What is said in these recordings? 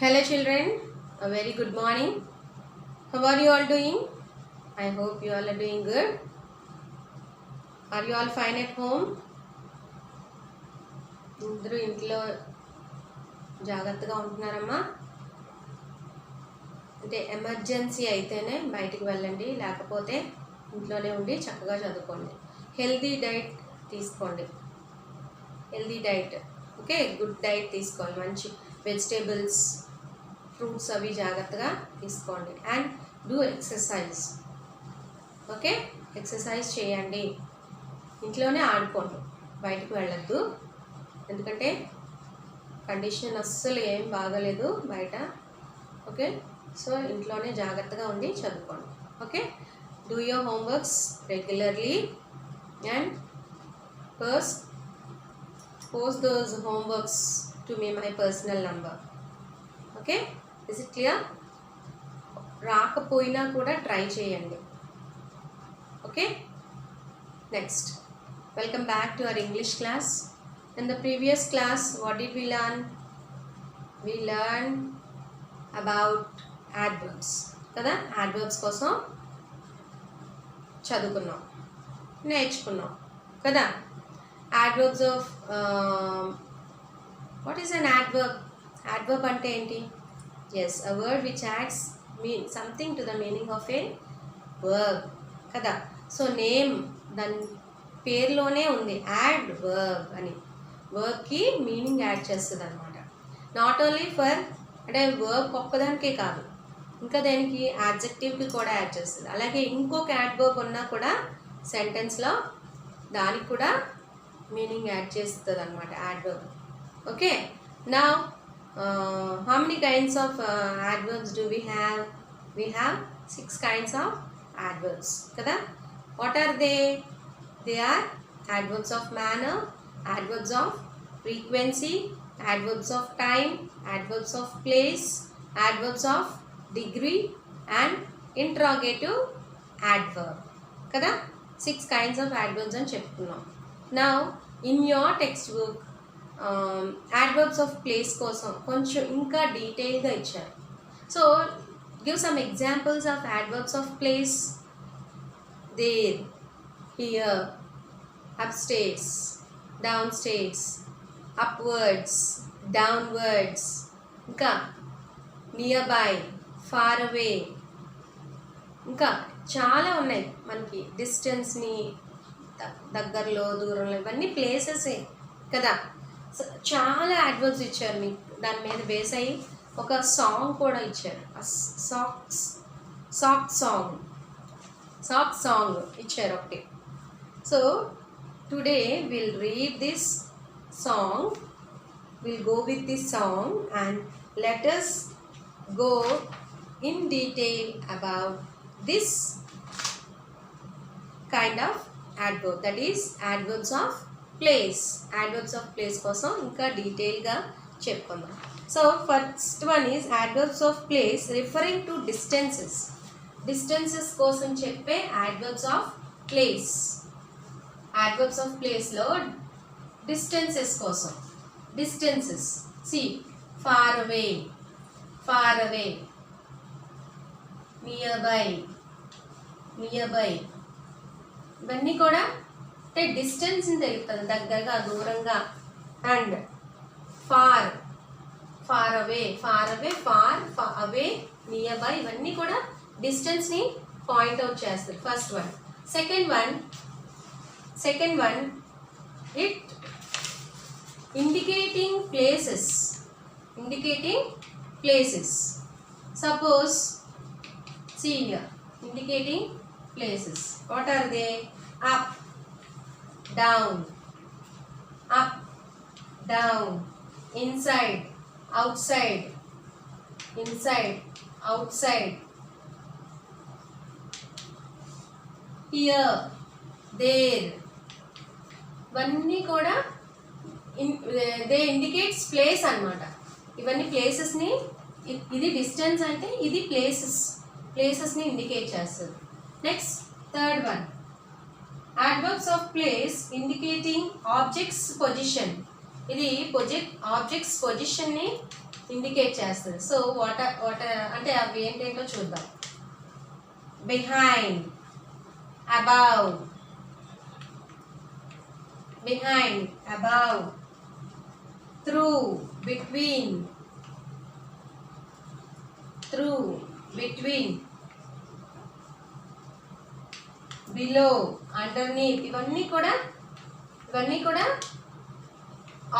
Hello children, a very good morning. How are you all doing? I hope you all are doing good. Are you all fine at home? అందరూ ఇంట్లో జాగ్రత్తగా ఉంటున్నారమ్మా. అంటే emergency అయితేనే బయటికి వెళ్ళండి, లేకపోతే ఇంట్లోనే ఉండి చక్కగా చదువుకోండి. హెల్తీ డైట్ తీసుకోండి. Healthy diet, okay, good diet తీసుకోవాలి. మంచి వెజిటేబుల్స్, ఫ్రూట్స్ అవి జాగ్రత్తగా తీసుకోండి. And do exercise, okay, exercise చేయండి. ఇంట్లోనే ఆడుకోండి, బయటకు వెళ్ళొద్దు. ఎందుకంటే కండిషన్ అస్సలు ఏం బాగలేదు బయట, ఓకే. సో ఇంట్లోనే జాగ్రత్తగా ఉండి చదువుకోండి, okay. Do your homeworks regularly and post those homeworks to me my personal number, okay. Is it clear? రాకపోయినా కూడా ట్రై చేయండి, okay. Next, welcome back to our English class. In the previous class, what did we learn? We learned about adverbs, కదా. adverbs కోసం చదువుకున్నాం, నేర్చుకున్నాం కదా. adverbs of what is an adverb? adverb అంటే ఏంటి? yes, a word which adds something to the meaning of a verb, కదా. So name దాని పేరులోనే ఉంది, యాడ్ వర్బ్ అని. వర్బ్కి మీనింగ్ యాడ్ చేస్తుంది అనమాట. నాట్ ఓన్లీ ఫర్, అంటే వర్బ్ ఒక్కదానికే కాదు, ఇంకా దానికి యాడ్జెక్టివ్కి కూడా యాడ్ చేస్తుంది. అలాగే ఇంకొక యాడ్వర్బ్ ఉన్నా కూడా సెంటెన్స్లో దానికి కూడా మీనింగ్ యాడ్ చేస్తుంది అనమాట adverb, okay. Now how many kinds of adverbs do we have? We have 6 kinds of adverbs, kada. What are they? They are adverbs of manner, adverbs of frequency, adverbs of time, adverbs of place, adverbs of degree and interrogative adverb, kada. 6 kinds of adverbs అని చెప్పుకున్నాం. Now in your textbook adverbs of place కోసం కొంచెం ఇంకా డీటెయిల్గా ఇచ్చారు. So give some examples of adverbs of place. There, here, upstairs, downstairs, upwards, downwards, ఇంకా nearby, far away, ఇంకా చాలా ఉన్నాయి మనకి. డిస్టెన్స్ని, దగ్గరలో, దూరంలో, ఇవన్నీ ప్లేసెసే కదా. చాలా యాడ్వర్బ్స్ ఇచ్చారు మీకు. దాని మీద బేస్ అయ్యి ఒక సాంగ్ కూడా ఇచ్చారు, సాక్ సాంగ్ ఇచ్చారు ఒకటి. So today will read this song, will go with this song and let us go in detail about this kind of adverb, that is adverbs of place. adverbs of place కోసం ఇంకా డీటెయిల్గా చెప్పుకుందాం. So first one is adverbs of place referring to distances. Distances కోసం చెప్పే adverbs of place. adverbs of ప్లేస్లో distances కోసం. Distances, see, far away, far away, nearby, nearby, ఇవన్నీ కూడా అంటే డిస్టెన్స్ తెలుస్తుంది, దగ్గరగా, దూరంగా. And far, far away, far away, far away, nearby, ఇవన్నీ కూడా డిస్టెన్స్ని పాయింట్అవుట్ చేస్తారు. First one. Second one it indicating places. Suppose see here, indicating places. What are they? Up, down, inside, outside, here, there, ఇవన్నీ కూడా they indicates place అన్నమాట. ఇవన్నీ ప్లేసెస్ని, ఇది distance అంటే ఇది ప్లేసెస్ని ఇండికేట్ చేస్తుంది. Next, third one, adverbs of place indicating object's position. ఇది ఆబ్జెక్ట్స్ పొజిషన్ని ఇండికేట్ చేస్తుంది. సో వాట్ అంటే అవి ఏంటేంటో చూద్దాం. Behind, above, behind, above, through, between, through, between, below, underneath. ఇవన్నీ కూడా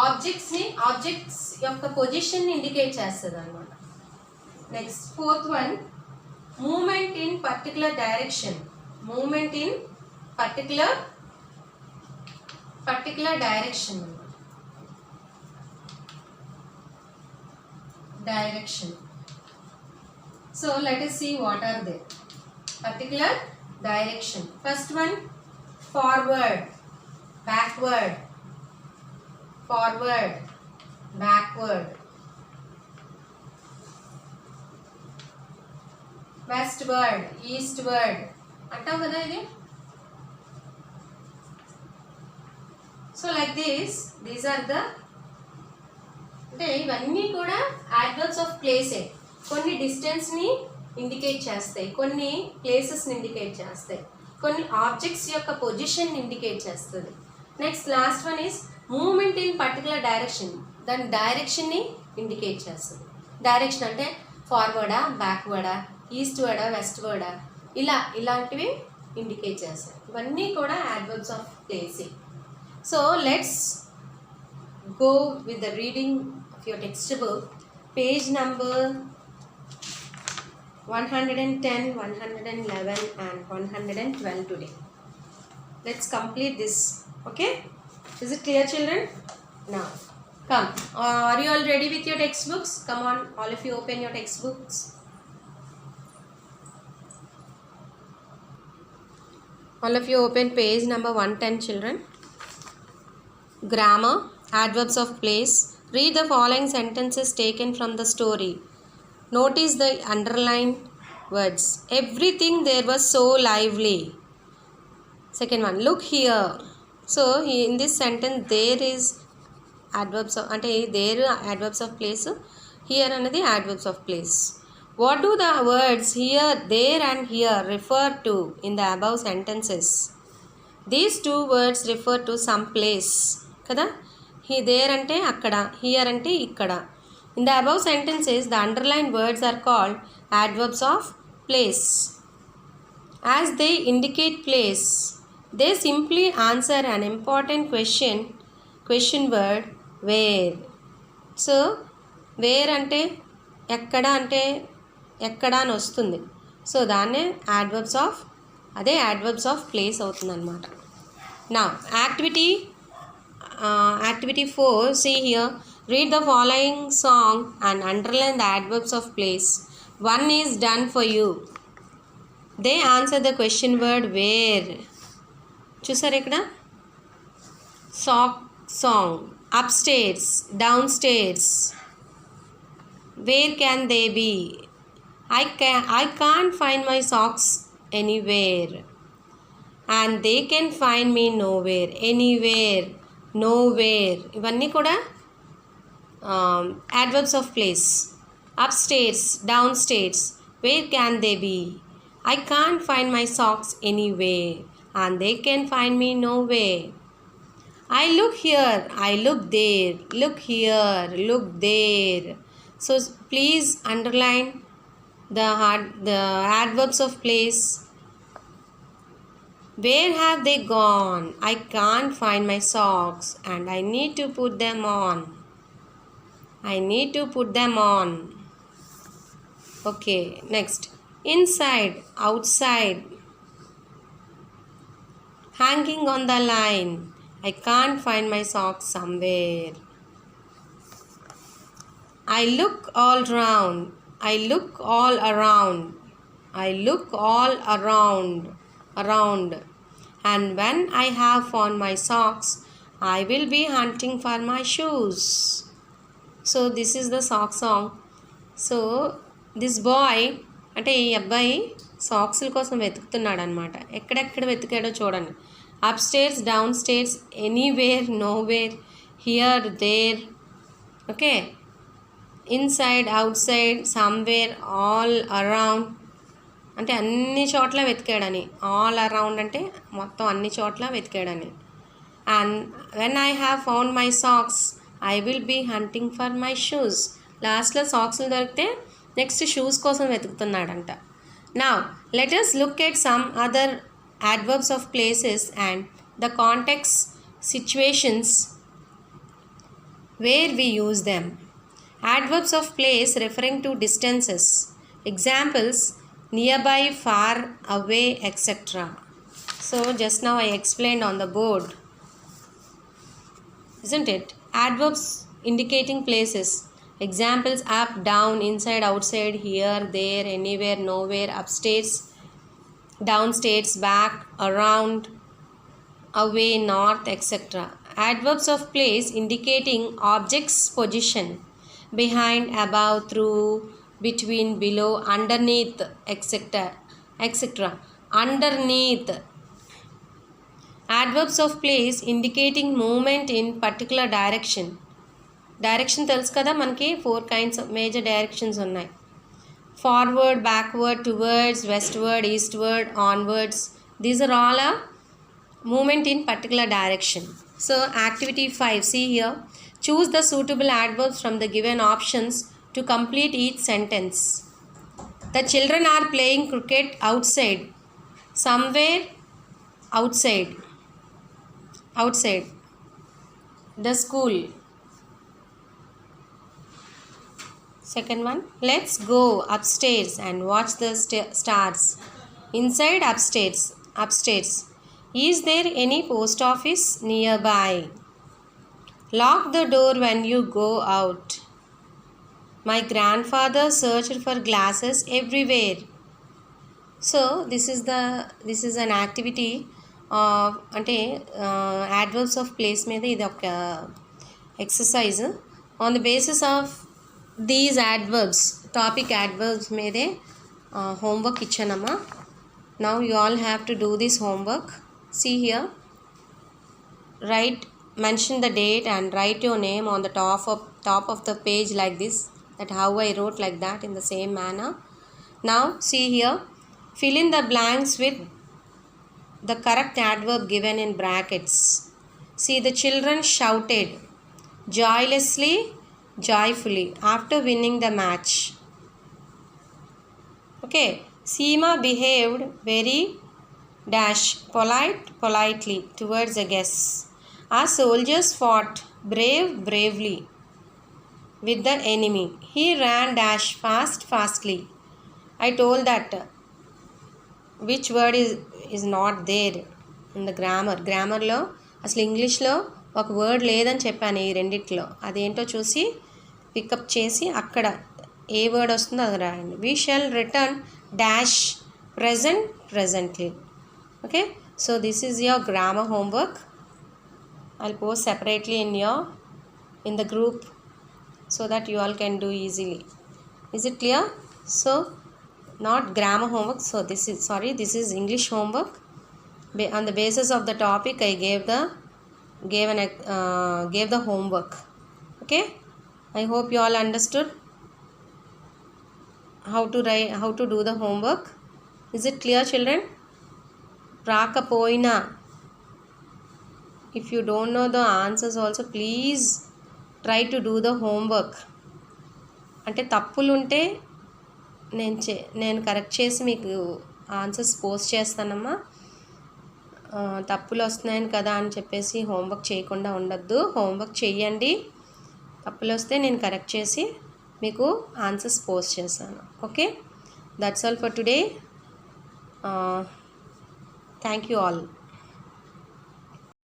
ఆబ్జెక్ట్స్ యొక్క పొజిషన్ని ఇండికేట్ చేస్తుంది అనమాట. Next fourth one, movement in particular direction. Movement in particular direction. So let us see what are they. Particular direction. First one, forward, backward, forward, backward, westward, eastward. అంటాం కదా ఇది. So like these are the, అంటే ఇవన్నీ కూడా adverbs of ప్లేసే. కొన్ని డిస్టెన్స్ని indicate చేస్తాయి, కొన్ని ప్లేసెస్ని indicate చేస్తాయి, కొన్ని ఆబ్జెక్ట్స్ యొక్క పొజిషన్ ఇండికేట్ చేస్తుంది. Next last one is movement in particular direction. దాని డైరెక్షన్ని ఇండికేట్ చేస్తుంది. డైరెక్షన్ అంటే ఫార్వర్డా, బ్యాక్వర్డా, ఈస్ట్వర్డా, వెస్ట్వర్డా, ఇలాంటివి ఇండికేట్ చేస్తాయి. ఇవన్నీ కూడా యాడ్వర్బ్స్ ఆఫ్ ప్లేసే. So let's go with the reading of your textbook, page number 110, 111 and 112 today. Let's complete this. Okay, is it clear, children? Now come, are you all ready with your textbooks? Come on, all of you open your textbooks. All of you open page number 110, children. Grammar, adverbs of place. Read the following sentences taken from the story. Notice the underlined words. Everything there was so lively. Second one, look here. So in this sentence there is adverbs of, ante there adverbs of place, here another adverbs of place. What do the words here, there and here refer to in the above sentences? These two words refer to some place kada. There ante akkada, here ante ikkada. In the above sentences, the underlined words are called adverbs of place. As they indicate place, they simply answer an important question word, where. So where ante ekkada ante ekkada అని వస్తుంది. So దాన్నే adverbs of, అదే adverbs of place అవుతుంది అన్నమాట. Now activity 4, see here, read the following song and underline the adverbs of place. One is done for you. They answer the question word where. చూసారు ఇక్కడ song, upstairs, downstairs. Where can they be? I can't find my socks anywhere. And they can find me nowhere. Anywhere, nowhere. ఇవన్నీ కూడా adverbs of place. Upstairs, downstairs. Where can they be? I can't find my socks anywhere. And they can find me nowhere. I look here, I look there. Look here, look there. So please underline the adverbs of place. Where have they gone? I can't find my socks and I need to put them on. I need to put them on. Okay, next. Inside, outside. Hanging on the line. I can't find my socks somewhere. I look all round. I look all around. I look all around. And when I have found my socks, I will be hunting for my shoes. So this is the sock song. So this boy, అంటే ఈ అబ్బాయి సాక్స్ల కోసం వెతుకుతున్నాడు అనమాట. ఎక్కడెక్కడ వెతికాడో చూడండి. Up stairs, down stairs, anywhere, nowhere. here, there. Okay, inside, outside, somewhere, all around అంటే అన్ని చోట్ల వెతికాడని. ఆల్ అరౌండ్ అంటే మొత్తం అన్ని చోట్ల వెతికాడని. And when I have found my socks I will be hunting for my shoes. లాస్ట్లో సాక్స్లు దొరికితే నెక్స్ట్ షూస్ కోసం వెతుకుతున్నాడంట. Now let us look at some other adverbs of places and the context situations where we use them. Adverbs of place referring to distances. Examples: nearby, far, away, etc. So just now I explained on the board, isn't it? Adverbs indicating places. Examples: up, down, inside, outside, here, there, anywhere, nowhere, upstairs, downstairs, back, around, away, north, etc. Adverbs of place indicating objects' position: behind, above, through, between, below, underneath, etc. Underneath. Adverbs of place indicating movement in particular direction. Direction తెలుసు కదా మనకి 4 kinds of major directions ఉన్నాయి. Forward, backward, towards, westward, eastward, onwards. These are all a movement in particular direction. So activity 5, see here. Choose the suitable adverbs from the given options to complete each sentence. The children are playing cricket outside. Somewhere outside. Outside. The school. Second one. Let's go upstairs and watch the stars. Inside, upstairs. Upstairs. Is there any post office nearby? Lock the door when you go out. My grandfather searched for glasses everywhere. So this is an activity of అంటే adverbs of place మీద ఇది ఒక exercise. On the basis of these adverbs, topic adverbs మీదే homework ఇచ్చానమ్మా. Now you all have to do this homework. See here. Mention the date and write your name on the top of the page like this. That how I wrote like that in the same manner. Now see here. Fill in the blanks with the correct adverb given in brackets. See, the children shouted joylessly, joyfully after winning the match. Okay. Seema behaved very politely towards the guests. Our soldiers fought bravely with the enemy. He ran fastly. I told that which word is not there in the grammar. గ్రామర్లో అసలు ఇంగ్లీష్లో ఒక word లేదని చెప్పాను ఈ రెండిట్లో. అదేంటో చూసి pickup చేసి అక్కడ ఏ వర్డ్ వస్తుందో అది రాయండి. We shall return presently. Okay, so this is your grammar homework. I'll post separately in the group so that you all can do easily. Is it clear? So not grammar homework, so this is English homework. On the basis of the topic I gave the homework. Okay, I hope you all understood how to do the homework. Is it clear, children? రాకపోయినా, if you don't know the answers also, please try to do the homework. అంటే తప్పులు ఉంటే నేను correct చేసి మీకు answers post చేస్తానమ్మా. తప్పులు వస్తున్నాయని కదా అని చెప్పేసి హోంవర్క్ చేయకుండా ఉండద్దు. హోంవర్క్ చెయ్యండి. తప్పులు వస్తే నేను కరెక్ట్ చేసి మీకు ఆన్సర్స్ పోస్ట్ చేస్తాను. Okay, that's all for today. Thank you all.